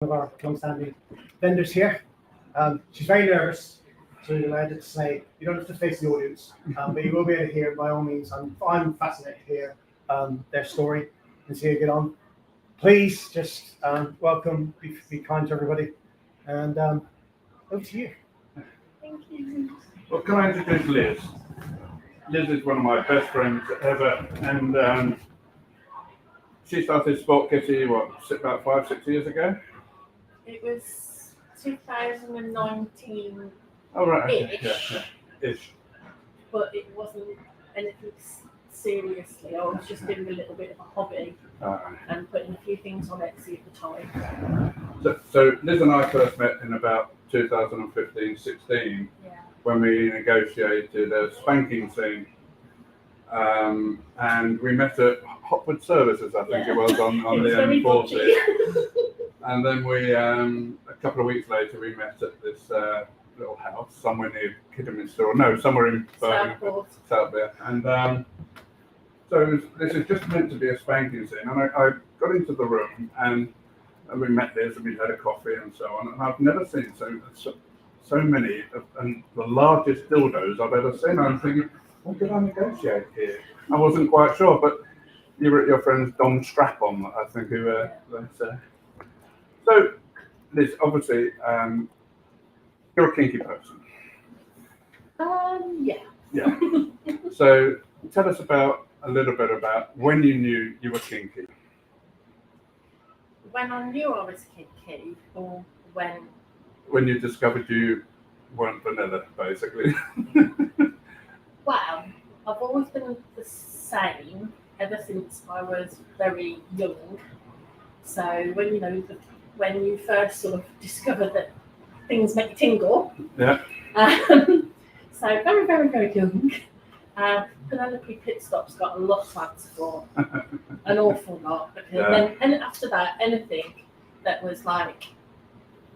Of our long-standing vendors here. She's very nervous, so you're allowed to say you don't have to face the audience, but you will be able to hear. By all means, I'm fascinated to hear their story and see how you get on. Please just welcome, be kind to everybody, and over to you. Thank you. Well, can I introduce Liz? Liz is one of my best friends ever, and she started Spoilt Kitty, about 5-6 years ago? It was 2019. Oh, right. Ish. Yeah. Ish. But it wasn't anything seriously. I was just doing a little bit of a hobby and putting a few things on Etsy at the time. So Liz and I first met in about 2015-16 when we negotiated a spanking scene. And we met at Hotwood Services, I think it was, on the M40. And then we, a couple of weeks later, we met at this little house somewhere near Kidderminster, or no, somewhere in Birmingham, South there. And so this is just meant to be a spanking scene. And I got into the room and we met Liz and we had a coffee and so on. And I've never seen so many and the largest dildos I've ever seen. I'm thinking, what did I negotiate here? I wasn't quite sure, but you were at your friend's Dom Strap-on, I think, who So, Liz, obviously, you're a kinky person. Yeah. Yeah. So, tell us a little bit about when you knew you were kinky. When I knew I was kinky, or when? When you discovered you weren't vanilla, basically. Well, I've always been the same ever since I was very young. So when you first sort of discover that things make you tingle. Yeah. So very, very, very young. Penelope Pitstop's got a lot to answer for, an awful lot. And after that, anything that was like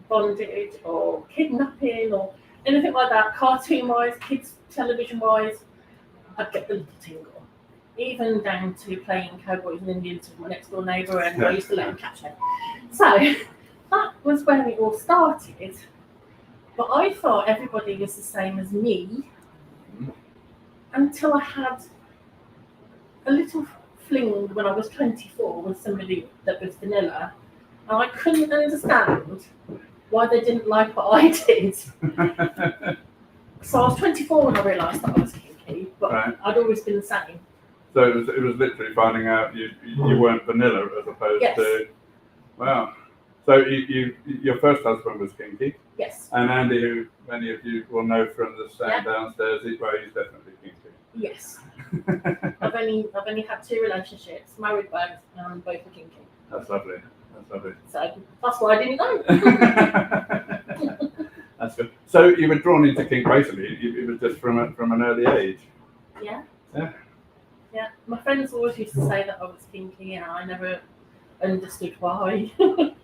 bondage or kidnapping or anything like that, cartoon-wise, kids television-wise, I'd get the little tingle. Even down to playing cowboys and Indians with my next door neighbour, and I used to let him catch me. So that was where it all started. But I thought everybody was the same as me until I had a little fling when I was 24 with somebody that was vanilla, and I couldn't understand why they didn't like what I did. So I was 24 when I realised that I was kinky, but I'd always been the same. So it was literally finding out you weren't vanilla as opposed to, wow. So your first husband was kinky. Yes. And Andy, who many of you will know from the stand downstairs, he's definitely kinky. Yes. I've only had 2 relationships, married both, and both were kinky. That's lovely. So that's what I didn't know. That's good. So you were drawn into kink basically. It was just from an early age. Yeah. Yeah. Yeah. My friends always used to say that I was kinky, and I never understood why.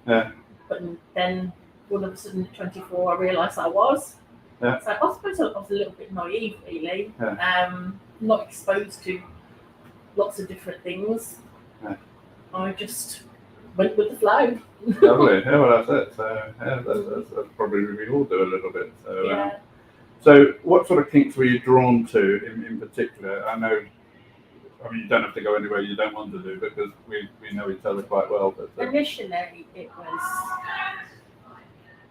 Yeah. But then all of a sudden at 24, I realised I was. Yeah. So I suppose I was a little bit naive, really. Yeah. Not exposed to lots of different things. Yeah. I just went with the flow. Lovely. Yeah, well, that's it. So that's probably we all do a little bit. So, yeah. So what sort of kinks were you drawn to in particular? I mean, you don't have to go anywhere you don't want to do because we know each other quite well. But initially, it was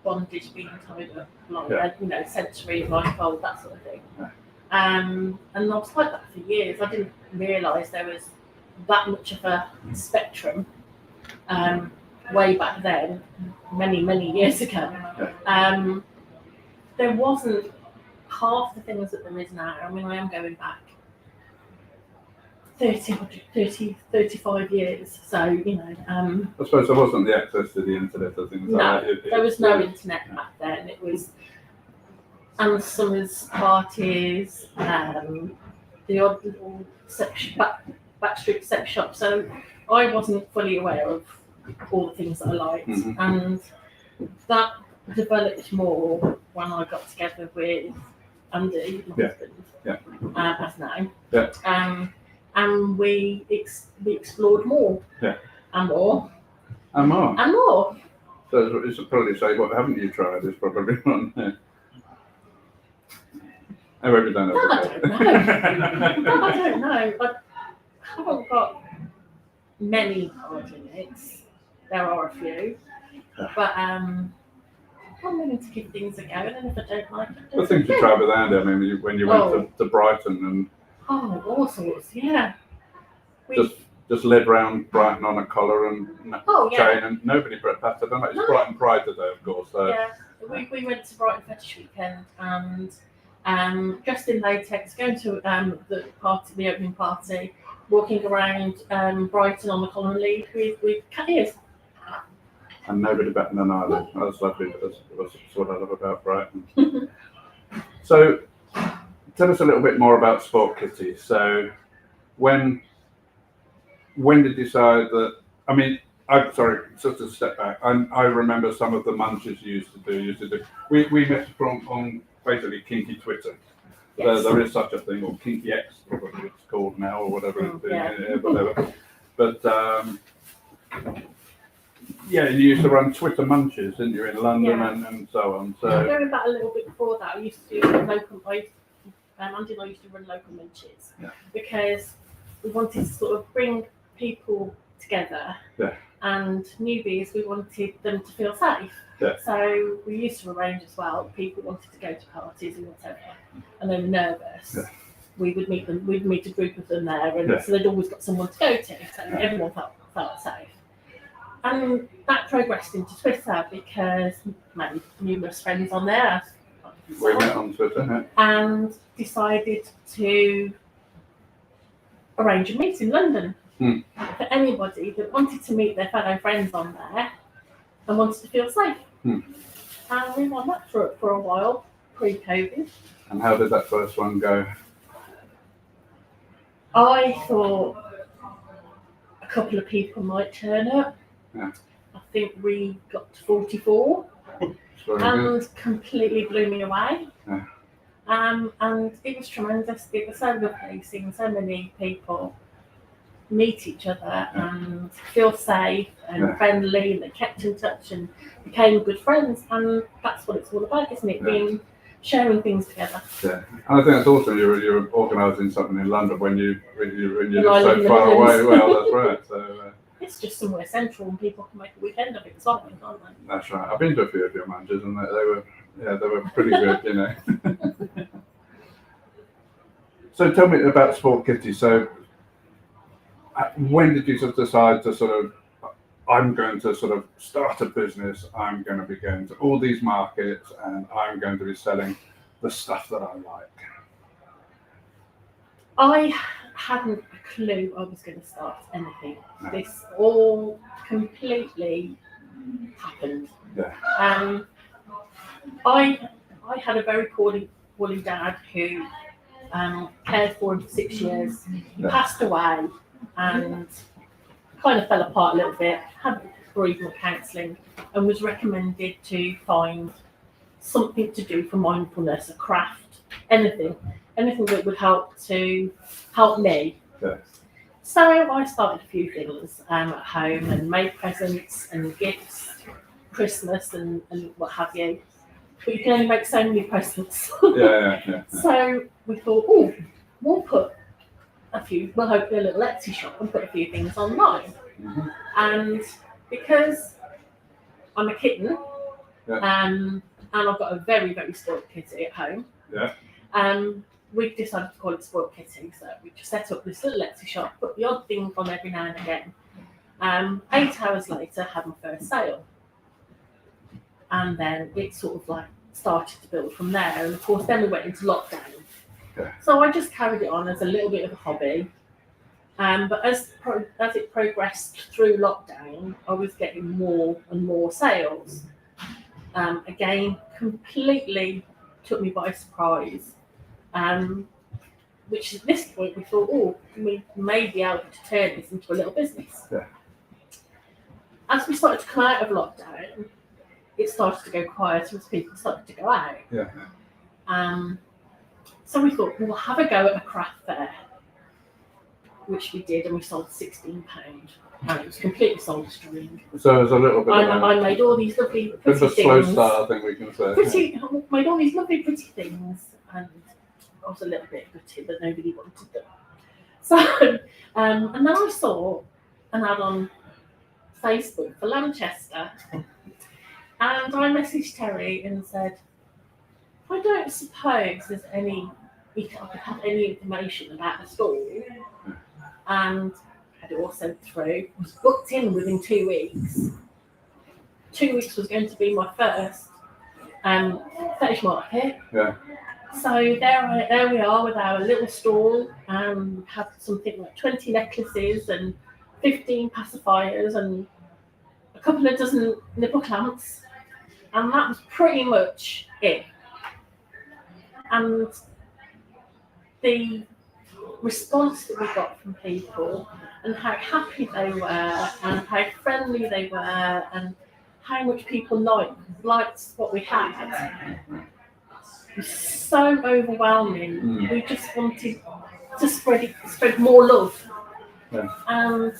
bondage, being tied up, like sensory, blindfold, that sort of thing. Yeah. And I was like that for years. I didn't realise there was that much of a spectrum. Way back then, many years ago, there wasn't half the things that there is now. I mean, I am going back 35 years, so I suppose there wasn't the access to the internet or things like that. There was no internet back then. It was Anna Summers parties, the odd little backstreet sex shop. So I wasn't fully aware of all the things that I liked, and that developed more when I got together with Andy, my husband, as now, and we explored more, and more, and more. So it's probably say, what haven't you tried? Is probably on there. I hope you don't No, I know. don't know. No, I don't know. I haven't got many coordinates. There are a few, but I'm willing to give things a go, and then if I don't like it, The things you tried with Andy, I mean, when you went to Brighton and all sorts, yeah. We, just led round Brighton on a collar and chain, and nobody batted them. It's Brighton Pride today, of course. So. Yeah, we went to Brighton Fetish Weekend and dressed in latex, going to the opening party, walking around Brighton on the Common League with cat ears. And nobody batted an eyelid. That's lovely. That's what I love about Brighton. So, tell us a little bit more about Spoilt Kitty. So, when did you decide that? I mean, I'm sorry, just to step back. I remember some of the munches you used to do. We met on basically kinky Twitter. Yes. There is such a thing, or kinky X, probably it's called now, or whatever. Yeah. But yeah, you used to run Twitter munches, didn't you, in London and so on. So going back a little bit before that, I used to do local. Andy and I used to run local munches because we wanted to sort of bring people together. Yeah. And newbies, we wanted them to feel safe. Yeah. So we used to arrange as well. People wanted to go to parties and whatever, and they were nervous. Yeah. We would meet them. We'd meet a group of them there, and so they'd always got someone to go to. So everyone felt safe. And that progressed into Twitter because I made numerous friends on there. We met on Twitter, and decided to arrange a meet in London for anybody that wanted to meet their fellow friends on there and wanted to feel safe. And we ran that for a while, pre-COVID. And how did that first one go? I thought a couple of people might turn up. Yeah. I think we got to 44 and completely blew me away. Yeah. And it was tremendous. It was so lovely seeing so many people meet each other and feel safe and friendly, and they kept in touch and became good friends. And that's what it's all about, isn't it? Being sharing things together. Yeah, and I think that's awesome. You're organising something in London when you live so far away. Well, that's right. So it's just somewhere central, and people can make a weekend of it as well, can't they? That's right. I've been to a few of your managers, and they were pretty good, you know. So tell me about Spoilt Kitty. So when did you sort of decide to sort of, I'm going to sort of start a business, I'm going to be going to all these markets, and I'm going to be selling the stuff that I like? I hadn't a clue I was going to start anything. No. This all completely happened. Yeah. I had a very poorly dad who cared for him for 6 years. He passed away and kind of fell apart a little bit, had bereavement counselling, and was recommended to find something to do for mindfulness, a craft, anything that would help me. Yeah. So I started a few things at home and made presents and gifts, Christmas and what have you. But you can only make so many presents. Yeah. So we thought, we'll put hopefully a little Etsy shop and put a few things online. Mm-hmm. And because I'm a kitten, and I've got a very, very spoilt kitty at home, we decided to call it Spoilt Kitty. So we just set up this little Etsy shop, put the odd thing on every now and again. 8 hours later, had my first sale. And then it sort of like started to build from there. And of course, then we went into lockdown. Yeah. So I just carried it on as a little bit of a hobby. But as it progressed through lockdown, I was getting more and more sales. Again, completely took me by surprise. Which at this point we thought, we may be able to turn this into a little business. Yeah. As we started to come out of lockdown, it started to go quieter as people started to go out. Yeah. So we thought, we'll have a go at a craft fair, which we did, and we sold £16 and it was completely soul destroying. So it's a little bit of I made all these lovely a bit of pretty a slow things. start, I think we can say. I made all these lovely pretty things, and I was a little bit gutted that nobody wanted them. So, and then I saw an ad on Facebook for Lanchester, and I messaged Terry and said, I don't suppose there's any, I could have any information about the stall, and had it all sent through. Was booked in within 2 weeks. 2 weeks was going to be my first fetish market. Yeah. So there we are with our little stall, and had something like 20 necklaces and 15 pacifiers and a couple of dozen nipple clamps, and that was pretty much it. And the response that we got from people, and how happy they were, and how friendly they were, and how much people liked what we had, was so overwhelming. We just wanted to spread more love. Yeah. And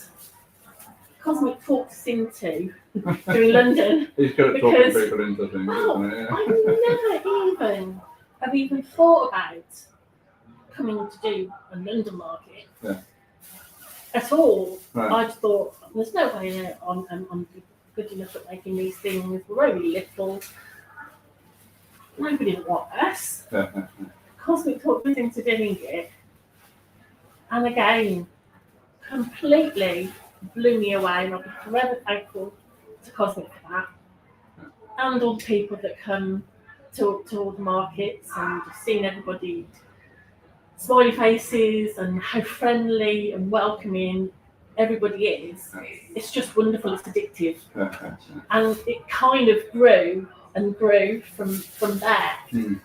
Cosmic talked us into doing London. He's good at talking people into things, isn't he? I have even thought about coming to do a London market at all. Right. I'd thought, there's no way I'm good enough at making these things. We're only little. Nobody would want us. Cosmic talked us into doing it. And again, completely blew me away, and I'll be forever thankful to Cosmic for that. And all the people that come to all the markets, and just seeing everybody smiley faces and how friendly and welcoming everybody is. It's just wonderful, it's addictive. And it kind of grew and grew from there. You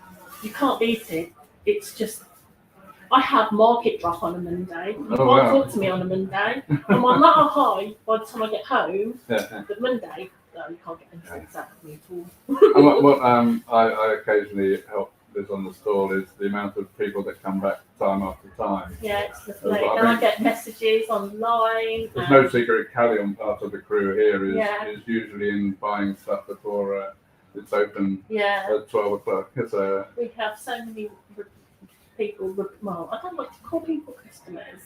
can't beat it. It's just, I have market drop on a Monday. You can't talk to me on a Monday. I'm on that high by the time I get home. But Monday, no, you can't get anything out of me at all. And what I occasionally help with on the stall is the amount of people that come back time after time. Yeah, it's lovely. And I get messages online. There's no secret. Callie on part of the crew here is usually in buying stuff before it's open at 12 o'clock. We have so many people, well, I don't like to call people customers,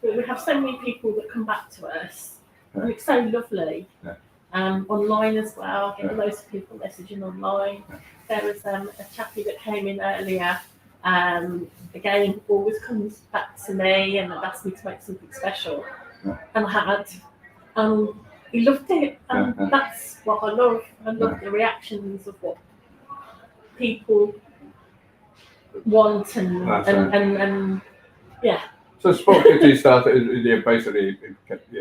but we have so many people that come back to us, and it's so lovely. Online as well, I get loads of people messaging online. There was a chappie that came in earlier, again, always comes back to me and asked me to make something special, and I had, he loved it, and that's what I love. I love the reactions of what people want, and yeah. So Spoilt Kitty started basically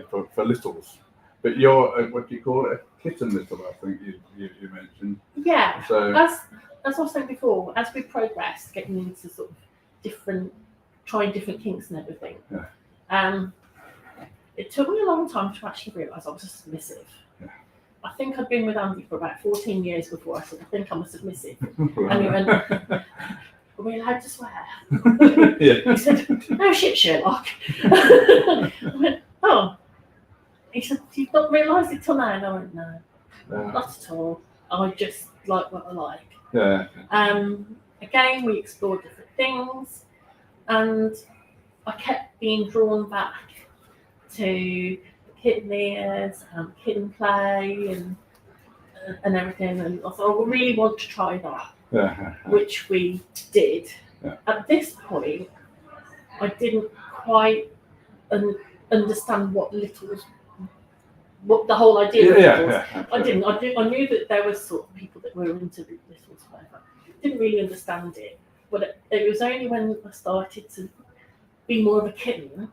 for littles, but you're what do you call it? A kitten little, I think you mentioned. Yeah. So as I was saying before, as we progress, getting into sort of trying different kinks and everything. It took me a long time to actually realise I was a submissive. I think I'd been with Andy for about 14 years before I said, I think I'm a submissive. And he went, are we allowed to swear? He said, no shit, Sherlock. I went, oh. He said, you've not realised it till now? And I went, no, not at all. I just like what I like. Again, we explored different things, and I kept being drawn back to kitten ears and kitten play and everything, and I thought, I really want to try that, which we did. At this point, I didn't quite understand what what the whole idea was. I didn't. I knew that there was sort of people that were into littles, whatever. Didn't really understand it, but it was only when I started to be more of a kitten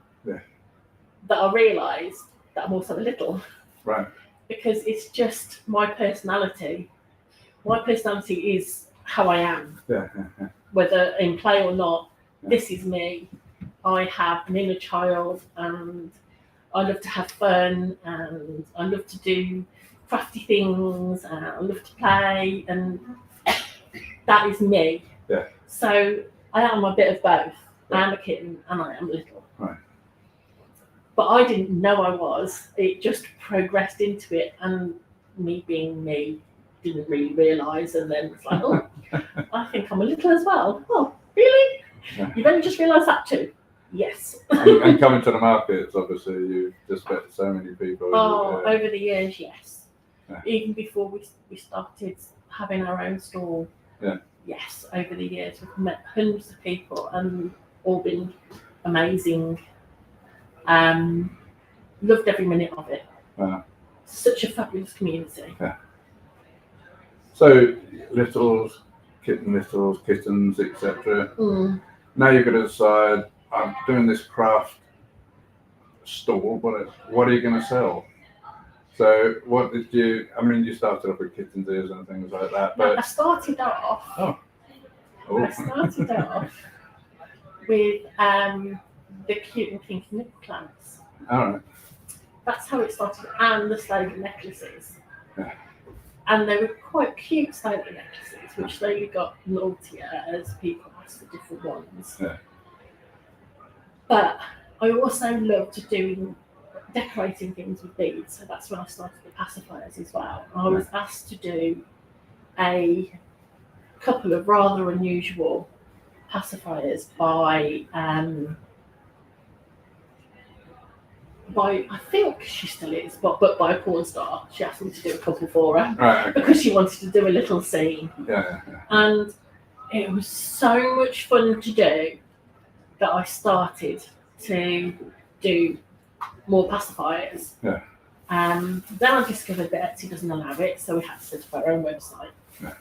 that I realised that I'm also a little. Right. Because it's just my personality. My personality is how I am. Whether in play or not, this is me. I have an inner child, and I love to have fun, and I love to do crafty things, and I love to play, and that is me. So I am a bit of both. I am a kitten and I am little. Right. but I didn't know I was. It just progressed into it, and me being me, didn't really realise, and then it's like, oh, I think I'm a little as well. Oh, really? Yeah. You've only just realised that too? Yes. And coming to the markets, obviously, you've just met so many people. Oh, over the years, yes. Yeah. Even before we started having our own store. Yeah. Yes, over the years we've met hundreds of people and all been amazing. Loved every minute of it. Wow. Such a fabulous community. Yeah. So littles, kittens, etc. Now you're going to decide, I'm doing this craft store, what are you going to sell? So what did you, I mean, you started off with kittens ears and things like that, but... I started off with the cute and pink nipple clamps. All right. That's how it started, and the slogan necklaces. Yeah. And they were quite cute slogan necklaces, which slowly got naughtier as people asked for different ones. Yeah. But I also loved doing decorating things with beads, so that's when I started the pacifiers as well. I was asked to do a couple of rather unusual pacifiers by I think she still is, but by a porn star. She asked me to do a couple for her, Right, okay. because she wanted to do a little scene. Yeah. And it was so much fun to do that I started to do more pacifiers. Yeah. Then I discovered that Etsy doesn't allow it, so we had to set up our own website. Yeah.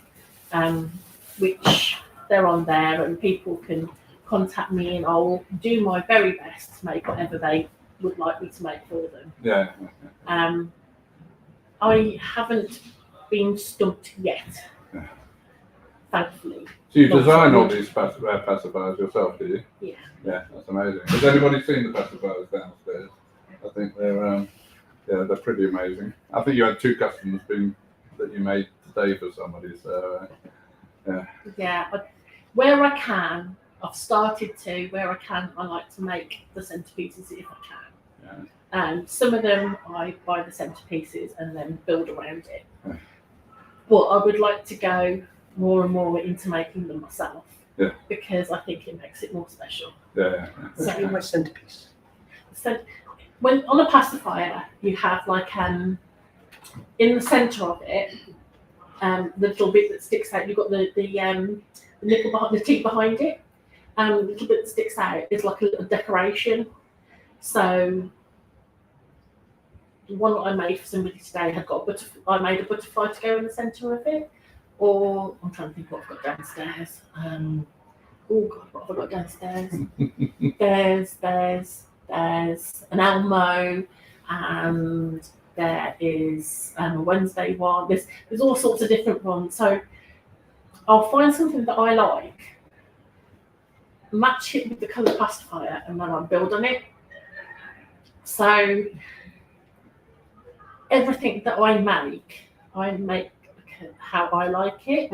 Which they're on there, and people can contact me, and I'll do my very best to make whatever they would like me to make for them. Yeah. I haven't been stumped yet, thankfully. So you design all these pacifiers yourself, do you? Yeah. Yeah, that's amazing. Has anybody seen the pacifiers downstairs? I think they're pretty amazing. I think you had 2 customers that you made today for somebody, so Yeah, where I can, I've started to. Where I can, I like to make the centerpieces if I can. Yeah. Some of them I buy the centerpieces and then build around it. Yeah. But I would like to go more and more into making them myself. Yeah. Because I think it makes it more special. Yeah. What's your centerpiece? So when on a pacifier, you have like in the center of it, the little bit that sticks out. You've got the nipple behind the teeth behind it. The little bit that sticks out is like a little decoration. So the one that I made for somebody today had got I made a butterfly to go in the center of it. Or I'm trying to think what I've got downstairs. Oh God, what have I got downstairs? There's an Elmo, and there is a Wednesday one. There's all sorts of different ones. So I'll find something that I like, match it with the colour pacifier, and then I'll build on it. So everything that I make how I like it,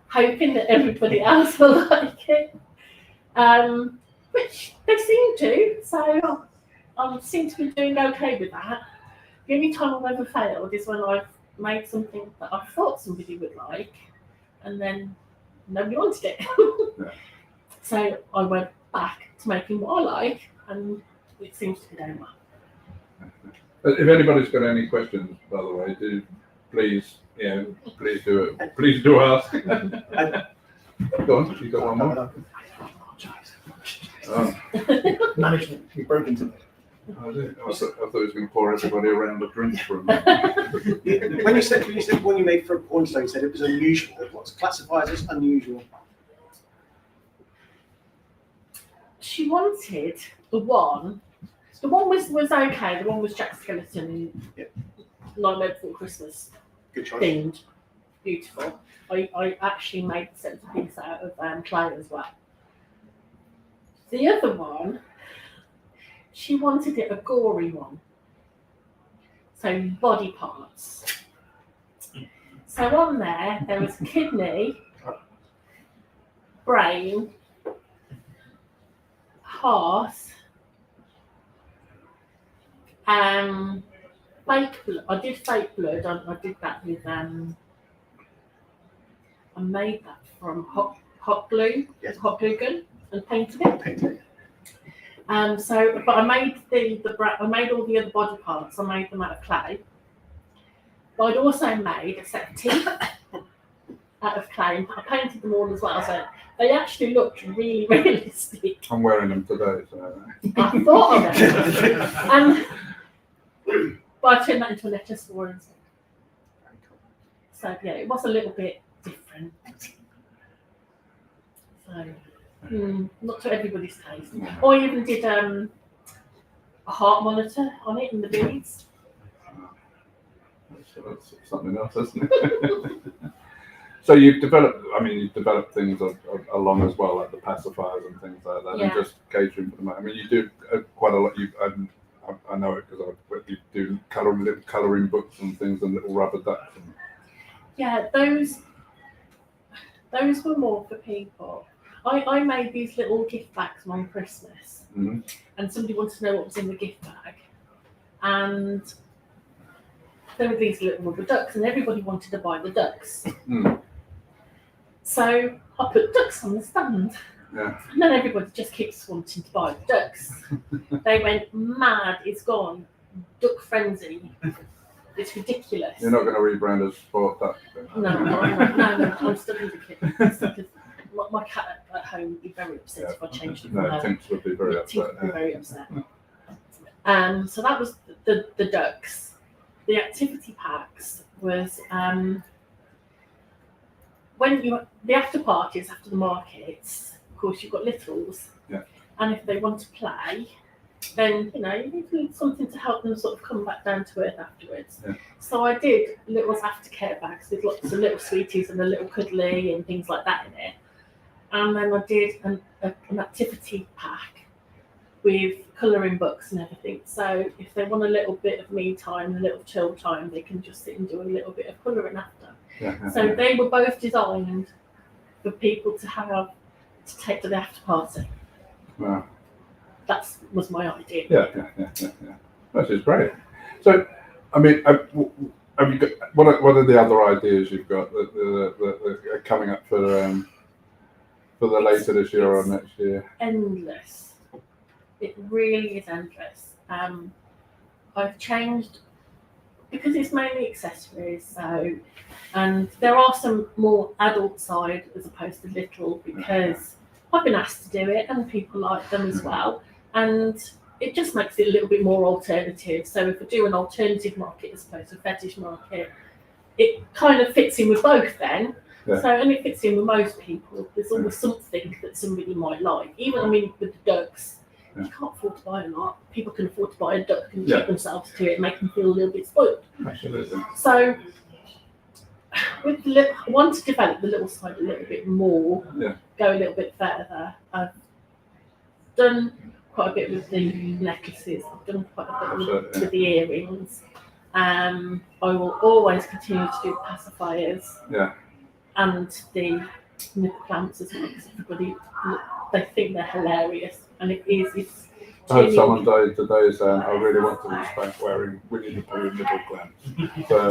hoping that everybody else will like it, which they seem to. So I seem to be doing okay with that. The only time I've ever failed is when I've made something that I thought somebody would like, and then nobody wanted it. Yeah. So I went back to making what I like, and it seems to be going well. If anybody's got any questions, by the way, please do it. Please do ask. Go on, you got one more? Oh. Management, you broke into it. I thought he was going to pour everybody around a drink for a minute. When you said one you made for a porn star, you said it was unusual. What's classified as unusual? She wanted the one was okay. The one was Jack Skeleton, Nightmare Before Christmas. Good choice. Themed, beautiful. I actually made the centerpiece out of clay as well. The other one, she wanted it a gory one, so body parts. So on there was kidney, brain, heart, Fake blood. I did fake blood. I did that with I made that from hot glue, hot glue gun, and painted it. So, but I made I made all the other body parts. I made them out of clay. But I'd also made a set of teeth out of clay, and I painted them all as well. So they actually looked really realistic. I'm wearing them today, so. I thought of it. But I turned that into a necklace for him. So yeah, it was a little bit different. So not to everybody's taste. Or I even did a heart monitor on it in the beads. That's something else, isn't it? So you've developed things along as well, like the pacifiers and things like that, and just catering for them. I mean, you do quite a lot. I know it because you do colouring books and things and little rubber ducks. Yeah, those were more for people. I made these little gift bags on Christmas, and somebody wanted to know what was in the gift bag, and there were these little rubber ducks, and everybody wanted to buy the ducks. So I put ducks on the stand. Yeah. And then everybody just keeps wanting to buy the ducks. They went mad. It's gone duck frenzy. It's ridiculous. You're not going to rebrand as Spoilt Duck? No, I'm stuck with the kid. My cat at home would be very upset if I changed it. No, Tinks would be very upset. Tinks would be very upset. So that was the ducks. The activity packs was the after parties after the markets. Of course, you've got littles, and if they want to play, then you need something to help them sort of come back down to earth afterwards. Yeah. So I did little aftercare bags with lots of little sweeties and a little cuddly and things like that in it, and then I did an activity pack with colouring books and everything. So if they want a little bit of me time, a little chill time, they can just sit and do a little bit of colouring after. So they were both designed for people to take to the after party. Wow. That was my idea. Yeah. That is great. So, I mean, have you got what are the other ideas you've got that coming up for the later this year or next year? Endless. It really is endless. I've changed because it's mainly accessories. So, and there are some more adult side as opposed to little because I've been asked to do it and people like them as well. And it just makes it a little bit more alternative. So if I do an alternative market as opposed to a fetish market, it kind of fits in with both then. Yeah. So, and it fits in with most people. There's always something that somebody might like. Even, with the ducks, you can't afford to buy a lot. People can afford to buy a duck and treat themselves to it and make them feel a little bit spoiled. Absolutely. So, with I want to develop the little side a little bit more, go a little bit further. I've done quite a bit with the necklaces. I've done quite a bit with the earrings. I will always continue to do pacifiers. Yeah. And the nipple clamps as well, because everybody, they think they're hilarious, and it's I heard someone today saying, I really want to be spanked wearing Winnie the Pooh nipple clamps. So,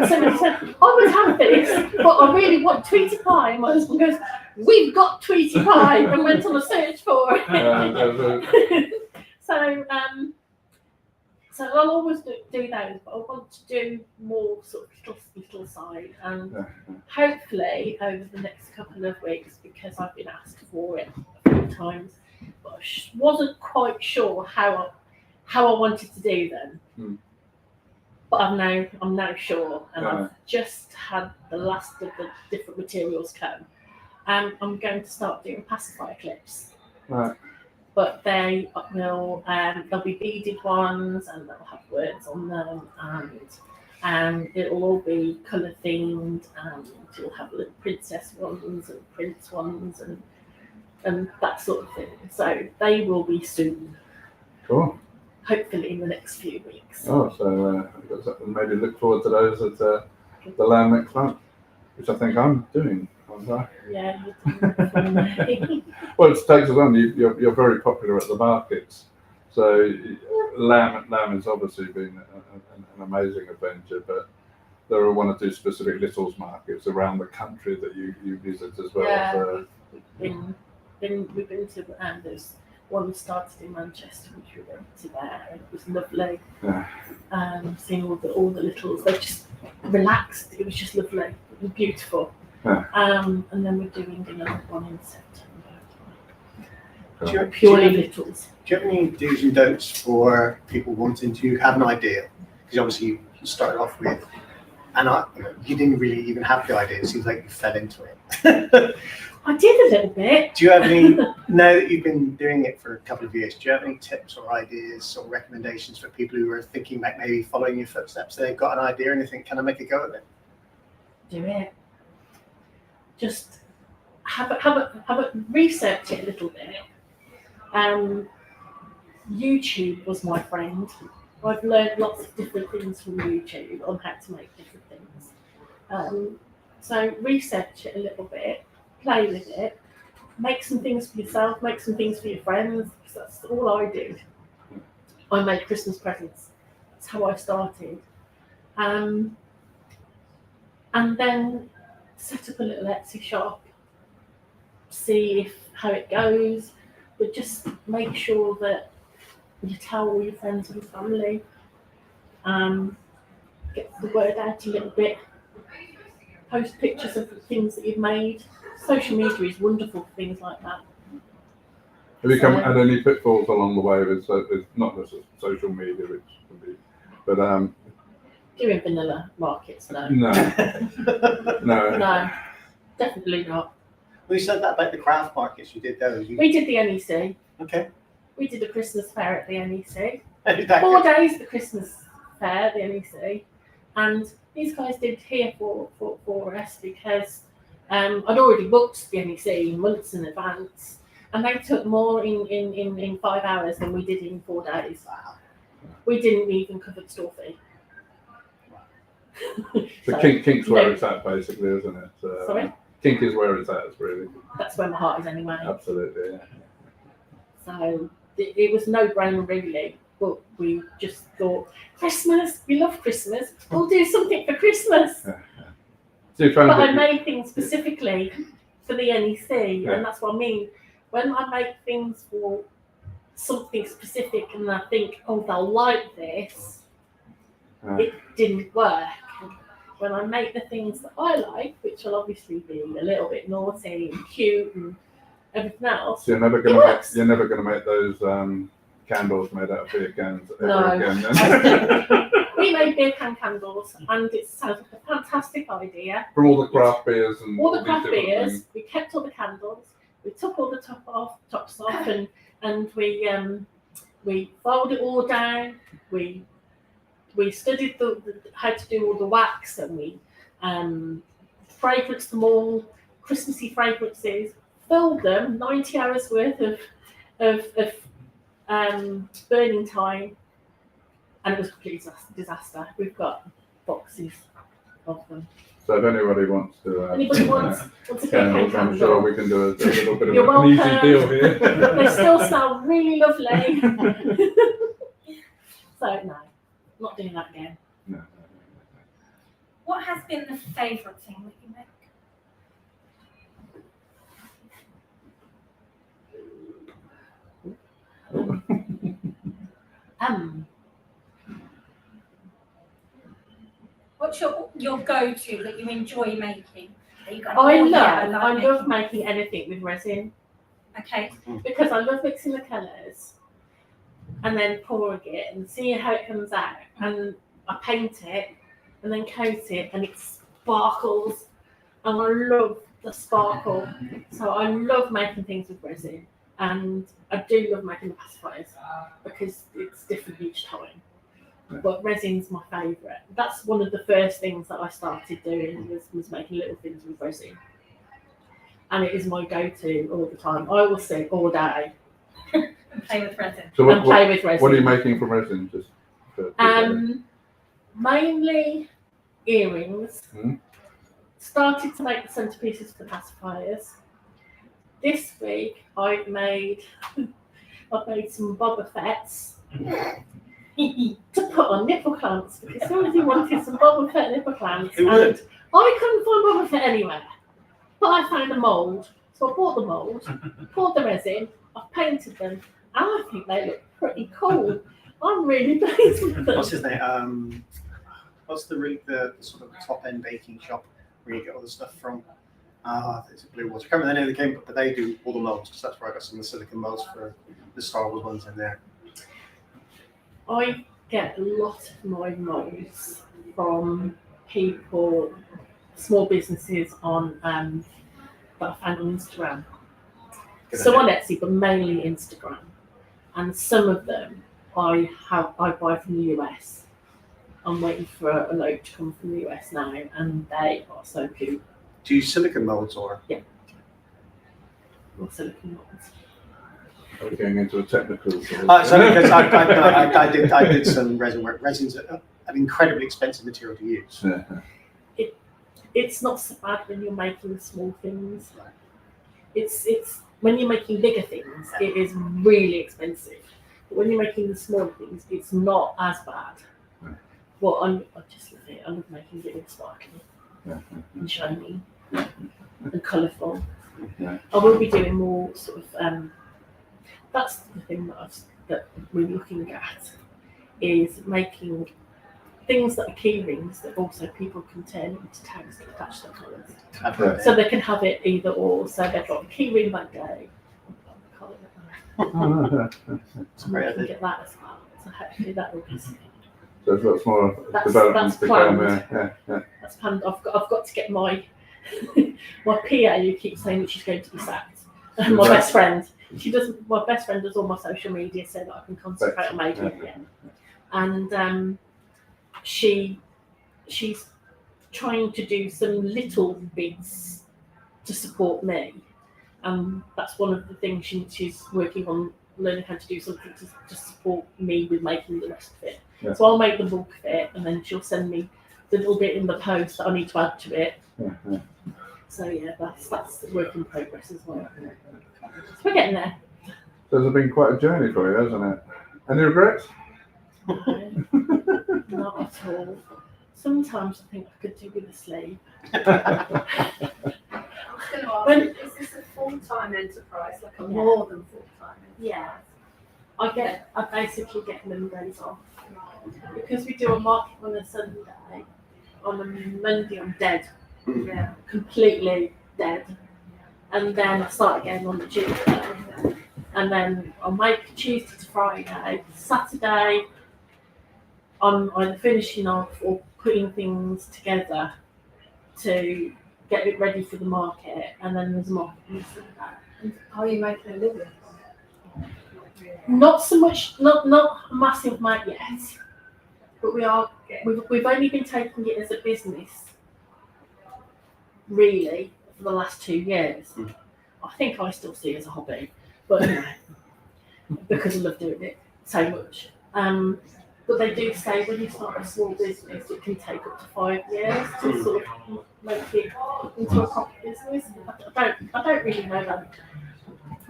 somebody said, I would have this, but I really want Tweety Pie. My husband goes, we've got Tweety Pie, and went on a search for it. So I'll always do those, but I want to do more sort of little side, and hopefully over the next couple of weeks, because I've been asked for it a few times, but I wasn't quite sure how I wanted to do them. But I'm now sure, and I've just had the last of the different materials come. I'm going to start doing pacifier clips. Right. But they will, there'll be beaded ones, and they'll have words on them, and it'll all be colour themed, and you'll have little princess ones and prince ones, and that sort of thing. So they will be soon. Cool. Hopefully in the next few weeks. Oh, so I've got something maybe look forward to those at the LAMv next month, which I think I'm doing. Yeah, you're doing. Well, it takes us on. You're very popular at the markets, So Lamb has obviously been an amazing adventure, but there are one or two specific littles markets around the country that you visit as well. Yeah, So. we've been to there's one started in Manchester, which we went to there, and it was lovely. Yeah. Seeing all the littles, they just relaxed. It was just lovely. It was beautiful. Yeah. And then we're doing another one in September. Do Purely littles. you have any do's and don'ts for people wanting to have an idea? Because obviously you started off with, and you didn't really even have the idea. It seems like you fell into it. I did a little bit. Do you have any, now that you've been doing it for a couple of years, do you have any tips or ideas or recommendations for people who are thinking about maybe following your footsteps? They've got an idea and they think, can I make a go of it? Do it. Just have a research it a little bit. YouTube was my friend. I've learned lots of different things from YouTube on how to make different things. So research it a little bit, play with it, make some things for yourself, make some things for your friends, because that's all I did. I made Christmas presents. That's how I started. And then set up a little Etsy shop, see how it goes, but just make sure that you tell all your friends and family, get the word out a little bit, post pictures of the things that you've made. Social media is wonderful for things like that. Have you had any pitfalls along the way with not just social media, which can be, but doing vanilla markets, no. No, No, definitely not. Well, you said that about the craft markets. You did those. We did the NEC. Okay. We did a Christmas fair at the NEC. How did that 4 go? days the Christmas fair at the NEC, and these guys did here for us because I'd already booked the NEC months in advance, and they took more in 5 hours than we did in 4 days. Wow. We didn't even cover the store fee. So Kink's where it's at, basically, isn't it? Sorry? Kink is where it's at, really. That's where my heart is anyway. Absolutely, yeah. So it was no brainer really, but we just thought, Christmas, we love Christmas, we'll do something for Christmas. So you found But I that made things specifically for the NEC, and that's what I mean. When I make things for something specific and I think, oh, they'll like this, it didn't work. When I make the things that I like, which will obviously be a little bit naughty and cute and everything else, so you're never gonna make those candles made out of beer cans ever again. Then? We made beer can candles, and it sounds like a fantastic idea. From all the craft beers and All the these craft different beers, things. we kept all the candles, we took all the tops off, and we folded it all down. We studied how to do all the wax, and we fragranced them all, Christmassy fragrances, filled them, 90 hours worth of burning time, and it was a complete disaster. We've got boxes of them. So if anybody wants to Anybody wants a beer candles, can I'm sure candle? we can do a little bit of You're an easy welcome. deal here. They still smell really lovely. So no, not doing that again. No. What has been the favourite thing that you make? What's your go-to that you enjoy making? That you go, I "Oh, yeah, love making anything with resin Okay. because I love mixing the colours and then pouring it and seeing how it comes out, and I paint it and then coat it and it sparkles, and I love the sparkle. So I love making things with resin, and I do love making the pacifiers because it's different each time. But resin's my favourite. That's one of the first things that I started doing was making little things with resin. And it is my go-to all the time. I will sit all day And play with resin. So and play with resin. what are you making from resin? Just mainly earrings. Mhm. Started to make the centerpieces for the pacifiers. This week I've made I've made some Boba Fett's to put on nipple clamps because somebody wanted some Boba Fett nipple clamps. Who would? I couldn't find Boba Fett anywhere, but I found a mould. So I bought the mould, poured the resin, I've painted them, and I think they look pretty cool. I'm really pleased with them. What's his name? What's the sort of top end baking shop where you get all the stuff from? It's Blue Water. I can't remember the name of the game, but they do all the molds because that's where I got some of the silicon molds for the Star Wars ones in there. I get a lot of my moulds from people, small businesses on that I found on Instagram. Some on Etsy, but mainly Instagram. And some of them I buy from the US. I'm waiting for a load to come from the US now, and they are so cute. Do you use silicon molds or? Or silicone molds. We're going into a technical. Sort Sorry, because I did some resin work. Resin's an incredibly expensive material to use. It's not so bad when you're making small things. It's when you're making bigger things, it is really expensive. But when you're making the smaller things, it's not as bad. Well, I just love it. I love making it sparkly and shiny and colourful. I will be doing more sort of. That's the thing that we're looking at is making things that are key rings that also people can turn into tags to attach their colours. So they can have it either or. So they've got a key ring that day. So we can get that as well. So hopefully that will be. So there's lots more developments to come. That's planned. I've got to get my my PA who keeps saying that she's going to be sacked. My best friend. My best friend does all my social media so that I can concentrate on making it again. And she's trying to do some little bits to support me. That's one of the things she's working on, learning how to do something to support me with making the rest of it. Yeah. So I'll make the bulk of it, and then she'll send me the little bit in the post that I need to add to it. So yeah, that's the work in progress as well. So we're getting there. So it's been quite a journey for you, hasn't it? Any regrets? No, not at all. Sometimes I think I could do with a sleep. I was going to ask, is this a full-time enterprise, like a more than full-time enterprise? Yeah. I basically get Mondays off. Because we do a market on a Sunday, on a Monday I'm dead. Yeah. Completely dead. And then I start again on the Tuesday. And then I'll make Tuesday to Friday. Saturday, I'm either finishing off or putting things together to get it ready for the market. And then there's a market on Sunday. Are you making a living? Not so much, not a massive amount yet. But we've only been taking it as a business, really, for the last 2 years. I think I still see it as a hobby, but because I love doing it so much. But they do say when you start a small business, it can take up to 5 years to sort of make it into a proper business. I don't really know that.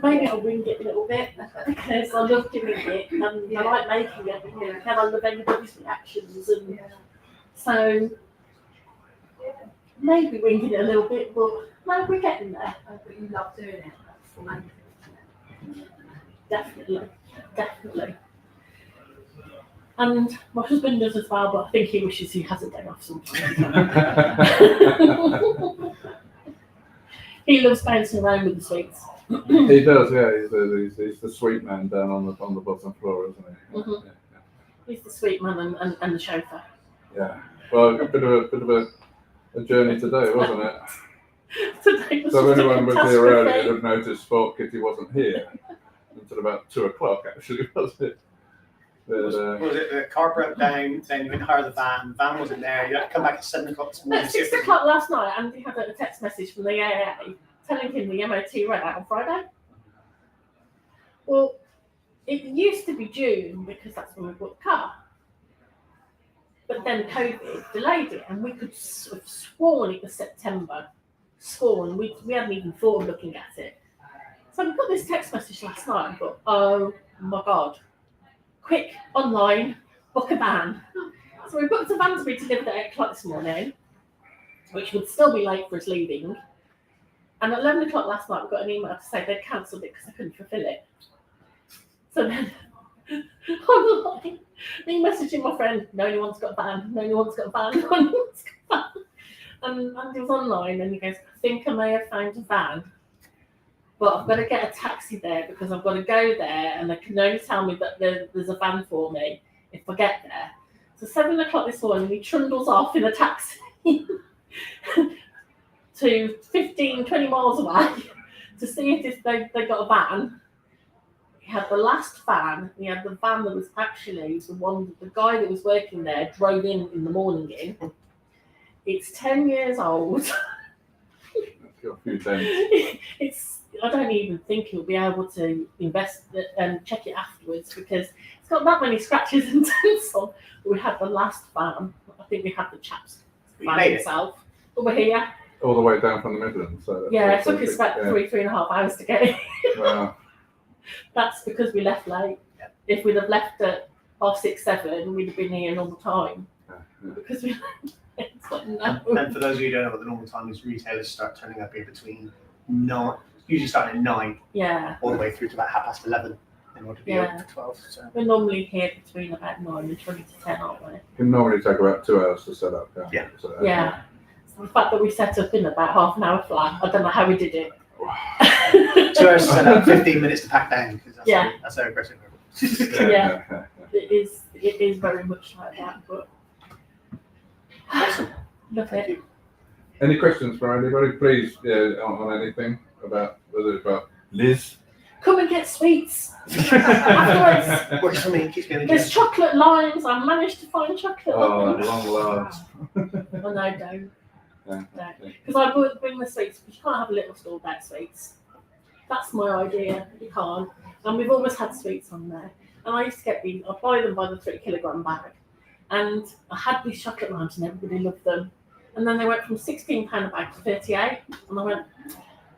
Maybe I'll wing it a little bit because I love doing it and I like making everything and I love anybody's reactions, and so maybe winging it a little bit, but no, we're getting there. But you love doing it. That's the main thing. Definitely. And my husband does as well, but I think he wishes he has a day off sometimes. He loves bouncing around with the sweets. He does, yeah. He's the sweet man down on the bottom floor, isn't he? Mm-hmm. Yeah. He's the sweet man and the chauffeur. Yeah. Well, a bit of a journey today, wasn't it? Today was So if anyone was here earlier, catastrophe. would have noticed Spoilt Kitty wasn't here until about 2 o'clock, actually, was it? But, Was it the car broke down, then you went to hire the van wasn't there, you had to come back at 7 o'clock this morning. At 6 o'clock last night, Andy had a text message from the AA telling him the MOT ran out on Friday. Well, it used to be June because that's when we bought the car. But then COVID delayed it, and we could have sworn it was September. Sworn. We hadn't even thought of looking at it. So we got this text message last night and thought, oh oh my God, quick, online, book a van. So we booked a van to be delivered at 8 o'clock this morning, which would still be late for us leaving. And at 11 o'clock last night, we got an email to say they'd cancelled it because they couldn't fulfill it. So then, online, me messaging my friend, no one's got a van, no one's got a van, no one's got a van. And he was online and he goes, I think I may have found a van, but I've got to get a taxi there because I've got to go there and they can only tell me that there's a van for me if I get there. So 7 o'clock this morning, he trundles off in a taxi to 15, 20 miles away to see if they got a van. He had the last van. He had the van that was actually the guy that was working there drove in the morning in. It's 10 years old. It's got a few dents. I don't even think he'll be able to invest and check it afterwards because it's got that many scratches and dents on. But we had the last van. I think we had the chap's van himself. Over here. All the way down from the Midlands. So yeah, it took us about 3.5 hours to get it. Wow. That's because we left late. Yeah. If we'd have left at 6, 7, we'd have been here normal time. Yeah. Because we it's like, no. And for those of you who don't know what the normal time is, retailers start turning up here between 9, usually starting at 9, Yeah. all the way through to about 11:30 in order to be open for 12. So. We're normally here between about 9 and 20 to 10, aren't we? It can normally take about 2 hours to set up. Yeah. So, Yeah. So the fact that we set up in about half an hour flat, I don't know how we did it. 2 hours to set up, 15 minutes to pack down. Because that's how aggressive it is. Yeah. It is very much like that, but Awesome. love Thank it. you. Any questions for anybody? Please, on anything about whether it's about Liz. Come and get sweets afterwards. Works for me. Keeps me in the There's gym. chocolate limes. I managed to find chocolate Oh, limes. long last. Oh, no, don't. Yeah. Because I would bring the sweets, because you can't have a little store without sweets. That's my idea. You can't. And we've always had sweets on there. And I used to get these, I buy them by the 3 kilogram bag. And I had these chocolate limes and everybody loved them. And then they went from £16 a bag to 38. And I went,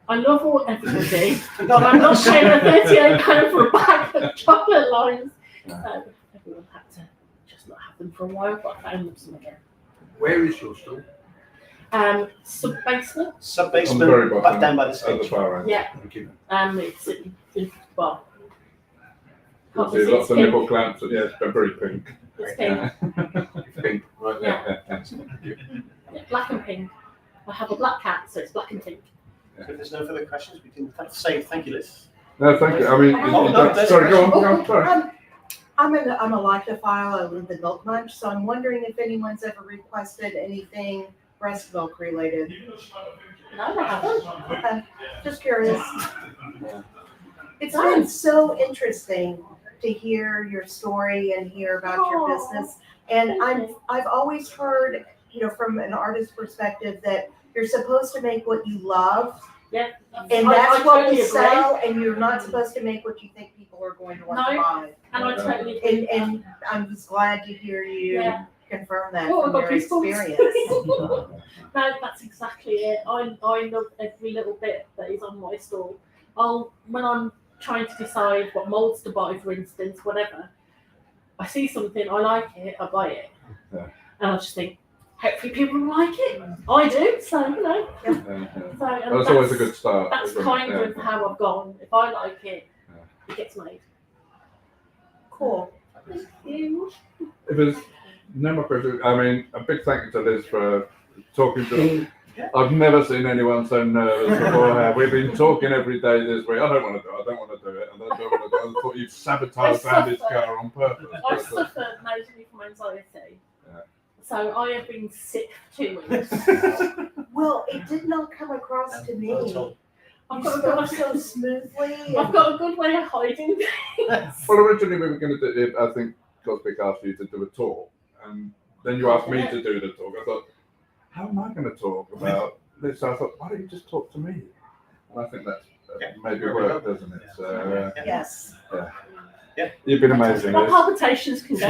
I love everybody, but I'm not paying £38 for a bag of chocolate limes. No. So everyone had to just not have them for a while, but I found them some again. Where is your store? Sub-basement. On the very Sub-basement, bottom, back down by the at the stage. far end. Yeah. Thank you. It's well. You'll see lots of nipple clamps. Yeah, it's very pink. It's pink. Pink, right there. Yeah, black and pink. I have a black cat, so it's black and pink. So if there's no further questions, we can say thank you, Liz. No, thank you. I mean, Oh, no, that's sorry, go on, great. go on, sorry. I'm a lipophile. I live in Milk Munch, so I'm wondering if anyone's ever requested anything breast milk related. No, I haven't. Okay, just curious. Yeah. It's been so interesting to hear your story and hear about your business. And I've always heard, from an artist's perspective, that you're supposed to make what you love, Yeah. and I that's what totally will agree. sell. And you're not supposed to make what you think people are going to want to No. buy. And I totally agree. And I'm just glad to hear you Yeah. confirm that Oh, from I got your goosebumps. experience. No, that's exactly it. I love every little bit that is on my stall. When I'm trying to decide what molds to buy, for instance, whatever, I see something, I like it, I buy it. Yeah. And I just think, hopefully people will like it. I do, so, So, and That's always a good start. That's isn't it? kind Yeah. of how I've gone. If I like it, it gets made. Cool. Thank you. If there's no more questions, I mean, a big thank you to Liz for talking to us. I've never seen anyone so nervous before. We've been talking every day this week. I don't want to do it. I don't want to do it. And I don't want to do it. I thought you'd sabotaged Andy's car on purpose. I suffer majorly from anxiety. Yeah. So I have been sick for 2 weeks. Well, it did not come across to me. Not at all. I've You got, spoke so smoothly. I've got a good way of hiding things. Well, originally we were going to do it. I think Cosmic asked you to do a talk. And then you asked me to do the talk. I thought, how am I going to talk about this? So I thought, why don't you just talk to me? And I think that's maybe worked, doesn't it? So, Yes. you've been amazing, My Liz. palpitations can go.